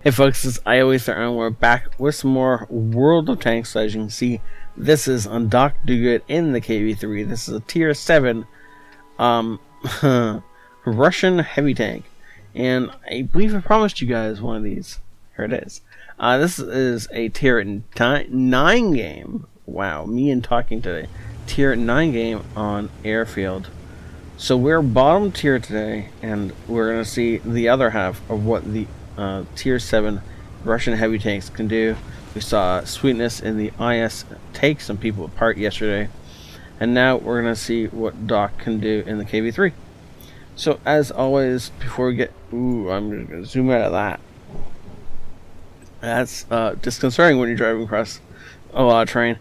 Hey folks, it's ioEther and we're back with some more World of Tanks. So as you can see, this is on Doc Do Good in the KV-3. This is a tier 7 Russian heavy tank. And I believe I promised you guys one of these. Here it is. This is a tier 9 game. Wow, me and talking today. Tier 9 game on Airfield. So we're bottom tier today, and we're going to see the other half of what the tier 7 Russian heavy tanks can do. We saw Sweetness in the IS take some people apart yesterday, and now we're going to see what Doc can do in the KV-3. So as always, before we get... Ooh, I'm just going to zoom out of that. That's disconcerting when you're driving across a lot of terrain.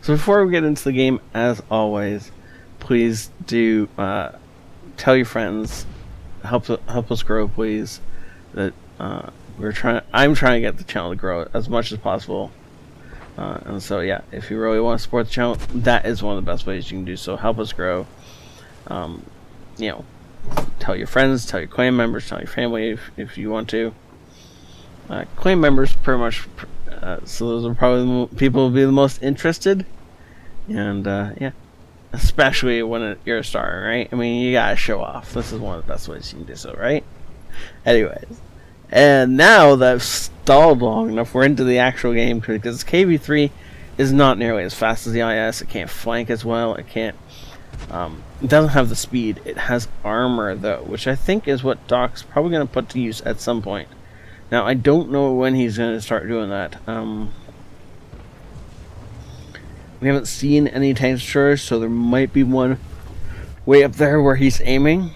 So before we get into the game, as always, please do tell your friends, help us grow, please. That I'm trying to get the channel to grow as much as possible, and so yeah, if you really want to support the channel, that is one of the best ways you can do so. Help us grow. You know, tell your friends, tell your clan members, tell your family if you want to. Clan members, pretty much. So those are probably the people who will be the most interested, and yeah, especially when you're a star, right? I mean, you gotta show off. This is one of the best ways you can do so, right? Anyways, and now that I've stalled long enough, we're into the actual game, because KV-3 is not nearly as fast as the IS. It can't flank as well. It can't. It doesn't have the speed. It has armor though, which I think is what Doc's probably going to put to use at some point. Now, I don't know when he's going to start doing that. We haven't seen any tank destroyers, so there might be one way up there where he's aiming.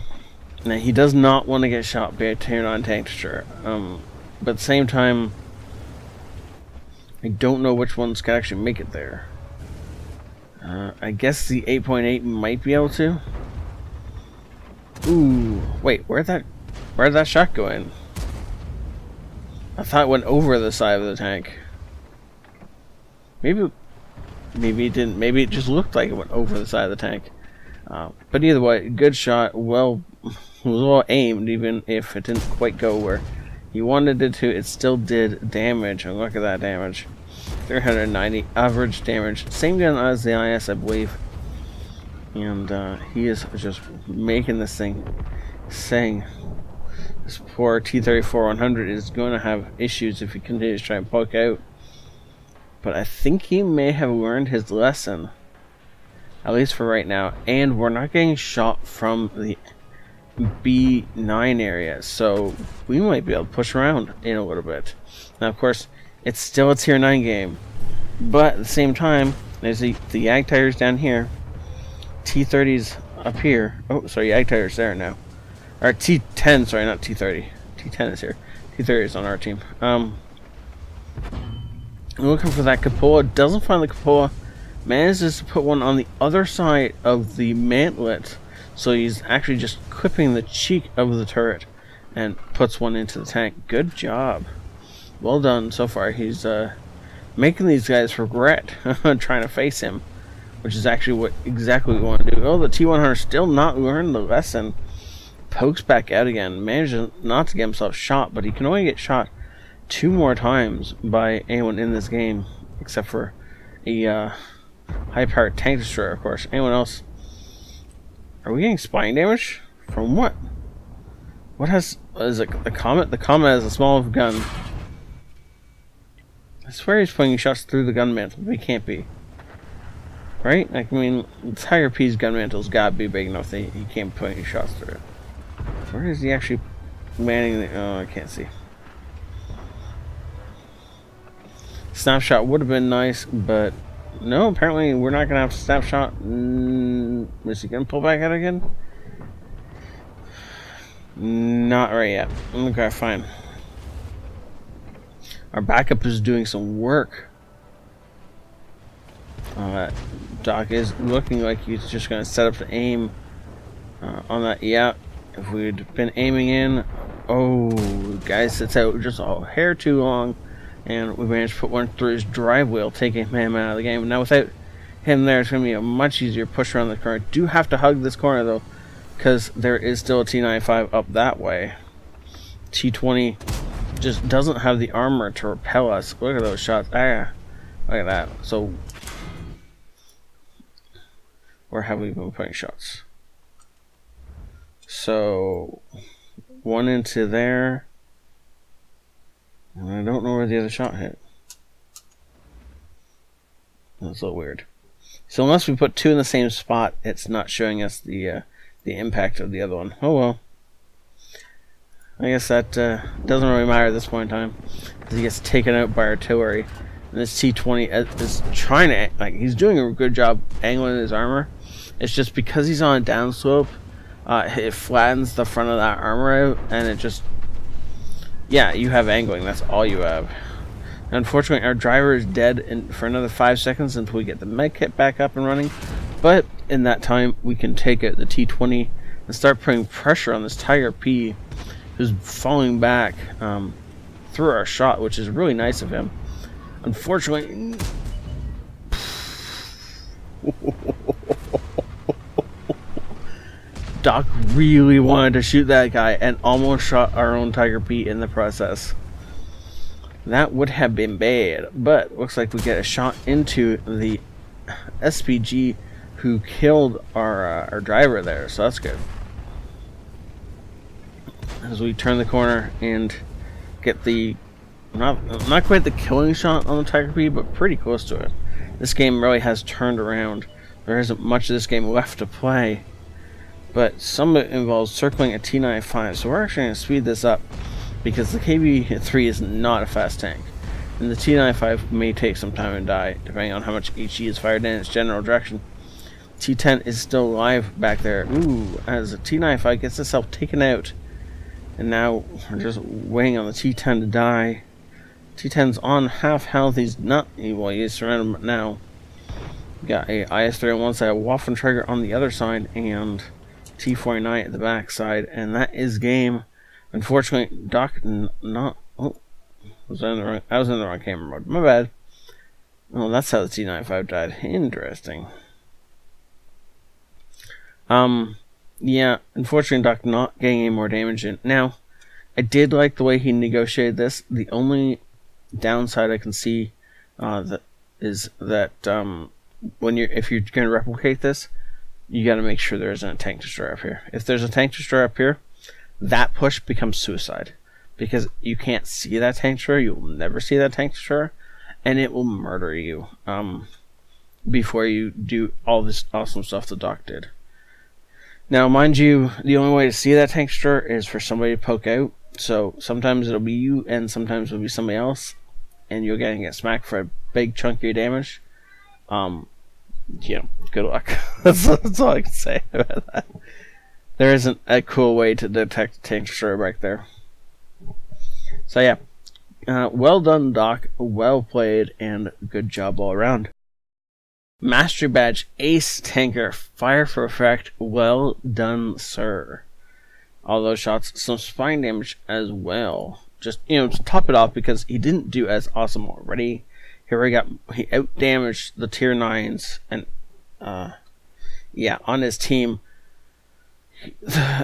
Now, he does not want to get shot by a tier 9 tank destroyer. But at the same time, I don't know which ones can actually make it there. I guess the 8.8 might be able to. Ooh, wait, where'd that shot go in? I thought it went over the side of the tank. Maybe it didn't. Maybe it just looked like it went over the side of the tank. But either way, good shot. Was well aimed, even if it didn't quite go where you wanted it to. It still did damage. And look at that damage. 390 average damage. Same gun as the IS, I believe. And he is just making this thing sing. This poor T-34-100 is going to have issues if he continues to try and poke out. But I think he may have learned his lesson. At least for right now. And we're not getting shot from the B9 area. So we might be able to push around in a little bit. Now, of course, it's still a tier 9 game. But at the same time, there's the Yag tires down here. T-30's up here. Oh, sorry, Yag tires there now. Or T10, sorry, not T30. T10 is here. T30 is on our team. I'm looking for that cupola. Doesn't find the cupola. Manages to put one on the other side of the mantlet. So he's actually just clipping the cheek of the turret and puts one into the tank. Good job. Well done so far. He's making these guys regret trying to face him, which is actually exactly what we want to do. Oh, the T100 still not learned the lesson. Pokes back out again, manages not to get himself shot, but he can only get shot 2 more times by anyone in this game, except for a high-powered tank destroyer, of course. Anyone else? Are we getting spine damage? From what? What is it? The Comet? The Comet has a small gun. I swear he's putting shots through the gun mantle, but he can't be. Right? I mean, Tiger P's gun mantle's gotta be big enough that he can't put any shots through it. Where is he actually manning the... Oh, I can't see. Snapshot would have been nice, but... No, apparently we're not going to have snapshot. Is he going to pull back out again? Not right yet. Okay, fine. Our backup is doing some work. Doc is looking like he's just going to set up the aim on that. Yeah. If we'd been aiming in, oh, guys, it's out just a hair too long, and we managed to put one through his drive wheel, taking him out of the game. Now, without him there, it's going to be a much easier push around the corner. Do have to hug this corner, though, because there is still a T95 up that way. T-20 just doesn't have the armor to repel us. Look at those shots. Ah, look at that. So, where have we been putting shots? So, one into there. And I don't know where the other shot hit. That's a little weird. So unless we put two in the same spot, it's not showing us the impact of the other one. Oh well. I guess that doesn't really matter at this point in time, because he gets taken out by artillery. And this T-20 is trying to, like, he's doing a good job angling his armor. It's just because he's on a downslope, it flattens the front of that armor out, and it just, yeah, you have angling. That's all you have. Unfortunately, our driver is dead for another 5 seconds until we get the med kit back up and running. But in that time, we can take out the T-20 and start putting pressure on this Tiger P, who's falling back through our shot, which is really nice of him. Unfortunately, Doc really wanted to shoot that guy and almost shot our own Tiger P in the process. That would have been bad, but looks like we get a shot into the SPG who killed our driver there, so that's good. As we turn the corner and get the not quite the killing shot on the Tiger P, but pretty close to it. This game really has turned around. There isn't much of this game left to play, but some of it involves circling a T-95, so we're actually going to speed this up, because the KV-3 is not a fast tank, and the T-95 may take some time and die, depending on how much HE is fired in its general direction. T-10 is still alive back there. Ooh, as the T-95 gets itself taken out, and now we're just waiting on the T-10 to die. T-10's on half health. He's not, well, he's surrounded now. Got a IS-3 on one side, a Waffentrager on the other side, and T-49 at the back side, and that is game. Unfortunately, Doc not. Oh, I was in the wrong camera mode. My bad. Oh, that's how the T-95 died. Interesting. Yeah. Unfortunately, Doc not getting any more damage in. Now, I did like the way he negotiated this. The only downside I can see is that if you're going to replicate this, you got to make sure there isn't a tank destroyer up here. If there's a tank destroyer up here, that push becomes suicide, because you can't see that tank destroyer. You will never see that tank destroyer, and it will murder you before you do all this awesome stuff the Doc did. Now, mind you, the only way to see that tank destroyer is for somebody to poke out. So sometimes it'll be you, and sometimes it'll be somebody else, and you're going to get smacked for a big chunk of your damage. Yeah, good luck. That's all I can say about that. There isn't a cool way to detect a tank destroyer back there. So yeah, well done, Doc. Well played, and good job all around. Mastery Badge, Ace Tanker, Fire for Effect. Well done, sir. All those shots, some spine damage as well. Just, to top it off, because he didn't do as awesome already. Here he out-damaged the tier 9s, and yeah, on his team.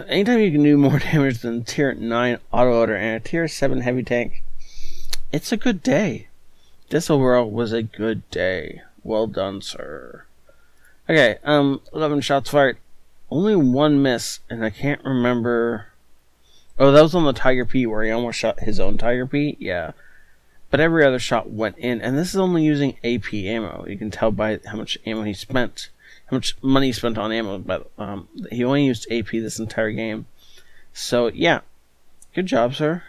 Anytime you can do more damage than tier 9 autoloader and a tier 7 heavy tank, it's a good day. This overall was a good day. Well done, sir. Okay, 11 shots fired. Only one miss, and I can't remember. Oh, that was on the Tiger P where he almost shot his own Tiger P? Yeah. But every other shot went in, and this is only using AP ammo. You can tell by how much ammo he spent. How much money he spent on ammo, but he only used AP this entire game. So, yeah. Good job, sir.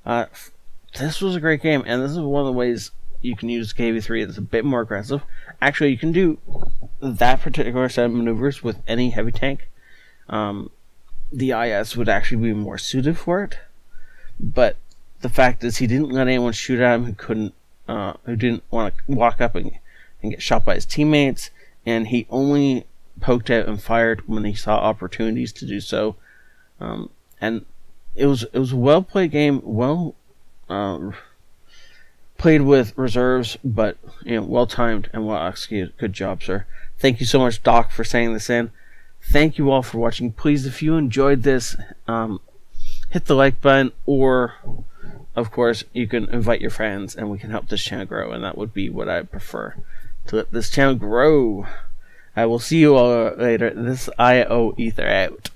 This was a great game, and this is one of the ways you can use KV-3 that's a bit more aggressive. Actually, you can do that particular set of maneuvers with any heavy tank. The IS would actually be more suited for it. But the fact is, he didn't let anyone shoot at him who didn't want to walk up and get shot by his teammates. And he only poked out and fired when he saw opportunities to do so. And it was a well played game, well played with reserves, but well timed and well executed. Good job, sir. Thank you so much, Doc, for saying this in. Thank you all for watching. Please, if you enjoyed this, hit the like button, or of course you can invite your friends and we can help this channel grow, and that would be what I prefer, to let this channel grow. I will see you all later. This is ioEther out.